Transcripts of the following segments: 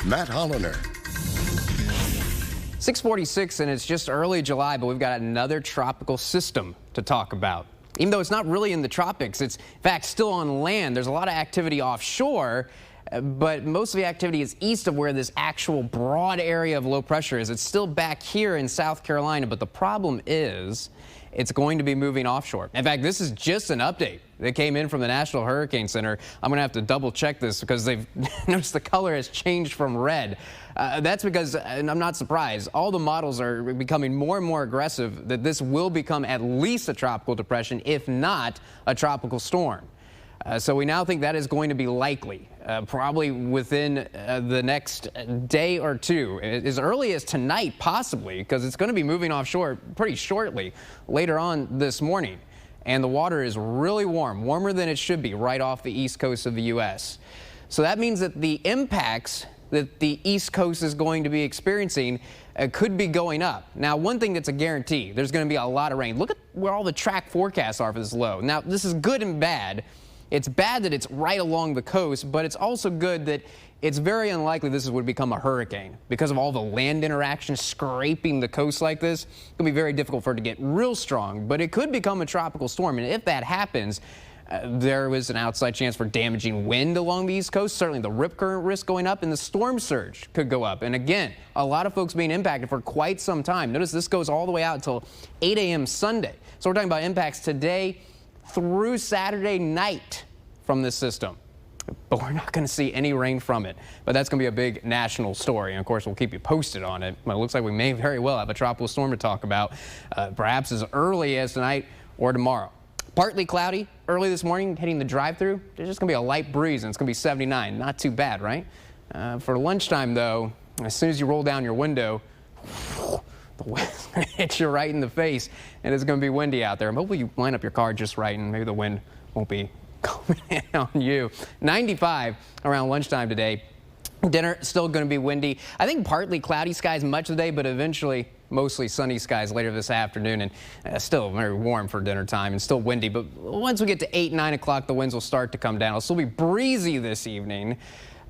Matt Holliner. 6:46, and it's just early July, but we've got another tropical system to talk about. Even though it's not really in the tropics, it's in fact still on land. There's a lot of activity offshore, but most of the activity is east of where this actual broad area of low pressure is. It's still back here in South Carolina, but the problem is it's going to be moving offshore. In fact, this is just an update that came in from the National Hurricane Center. I'm going to have to double check this because they've noticed the color has changed from red. That's because, and I'm not surprised, all the models are becoming more and more aggressive that this will become at least a tropical depression, if not a tropical storm. So we now think that is going to be likely, probably within the next day or two, as early as tonight possibly, because it's going to be moving offshore pretty shortly later on this morning. And the water is really warm, warmer than it should be right off the east coast of the U.S. So that means that the impacts that the east coast is going to be experiencing could be going up. Now, one thing that's a guarantee, there's going to be a lot of rain. Look at where all the track forecasts are for this low. Now, this is good and bad. It's bad that it's right along the coast, but it's also good that it's very unlikely this would become a hurricane because of all the land interaction scraping the coast like this. It's going to be very difficult for it to get real strong, but it could become a tropical storm. And if that happens, there was an outside chance for damaging wind along the east coast. Certainly the rip current risk going up and the storm surge could go up. And again, a lot of folks being impacted for quite some time. Notice this goes all the way out until 8 a.m. Sunday. So we're talking about impacts today through Saturday night from this system. But we're not going to see any rain from it. But that's going to be a big national story. And of course, we'll keep you posted on it. But it looks like we may very well have a tropical storm to talk about, perhaps as early as tonight or tomorrow. Partly cloudy early this morning, hitting the drive-through. There's just going to be a light breeze, and it's going to be 79. Not too bad, right? For lunchtime, though, as soon as you roll down your window, the wind's going to hit you right in the face, and it's going to be windy out there. Hopefully you line up your car just right, and maybe the wind won't be coming in on you. 95 around lunchtime today. Dinner still going to be windy. I think partly cloudy skies much of the day, but eventually mostly sunny skies later this afternoon, and still very warm for dinner time and still windy. But once we get to 8, 9 o'clock, the winds will start to come down. It'll still be breezy this evening,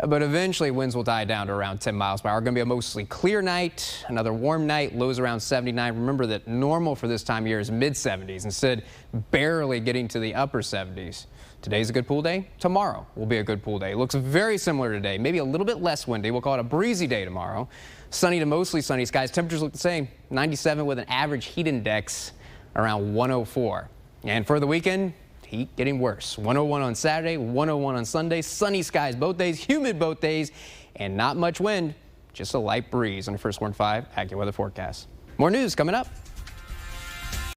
but eventually winds will die down to around 10 miles per hour. Going to be a mostly clear night, another warm night, lows around 79. Remember that normal for this time of year is mid-70s, instead barely getting to the upper 70s. Today's a good pool day. Tomorrow will be a good pool day. It looks very similar today, maybe a little bit less windy. We'll call it a breezy day tomorrow. Sunny to mostly sunny skies. Temperatures look the same, 97 with an average heat index around 104. And for the weekend, heat getting worse. 101 on Saturday, 101 on Sunday. Sunny skies both days, humid both days, and not much wind, just a light breeze on the First Warn 5 AccuWeather forecast. More news coming up.